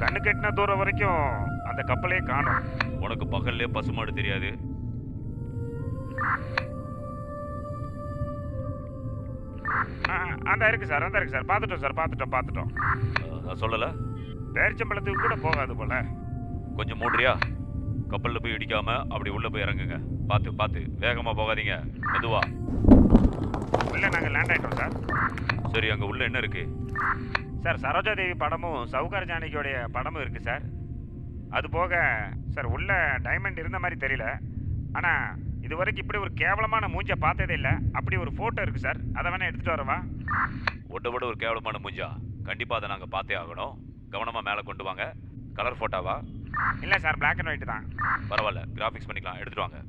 கண்ணு கெட்டின தூரம் வரைக்கும் அந்த கப்பலே காணும். உனக்கு பகல்லே பசுமாடு தெரியாது. அந்த இருக்கு சார், அந்த இருக்கு சார். பார்த்துட்டோம் சார், பார்த்துட்டோம். நான் சொல்லல, பேரிச்சம்பழத்துக்கு கூட போகாது போல. கொஞ்சம் மூடுறியா? கப்பல்ல போய் இடிக்காம அப்படி உள்ள போய் இறங்குங்க. பார்த்து பார்த்து, வேகமா போகாதீங்க, மெதுவா. உள்ள நாங்கள் லேண்ட் ஆயிட்டோம் சார். சரி, அங்க உள்ள என்ன இருக்கு? சார் சரோஜா தேவி படமும் சவுகார் ஜானகியோடைய படமும் இருக்கு சார். அது போக சார் உள்ள டைமண்ட் இருந்த மாதிரி தெரியல. ஆனால் இது வரைக்கும் இப்படி ஒரு கேவலமான மூஞ்ச பார்த்ததே இல்லை. அப்படி ஒரு ஃபோட்டோ இருக்கு சார், அதை வேணா எடுத்துட்டு வரவா? ஒட்ட விட ஒரு கேவலமான மூஞ்சா? கண்டிப்பா அதை நாங்கள் பார்த்தே ஆகணும். கவனமா மேலே கொண்டு வாங்க. கலர் ஃபோட்டோவா? இல்லை சார், பிளாக் அண்ட் ஒயிட் தான். பரவாயில்ல, கிராஃபிக்ஸ் பண்ணிக்கலாம், எடுத்துட்டு வாங்க.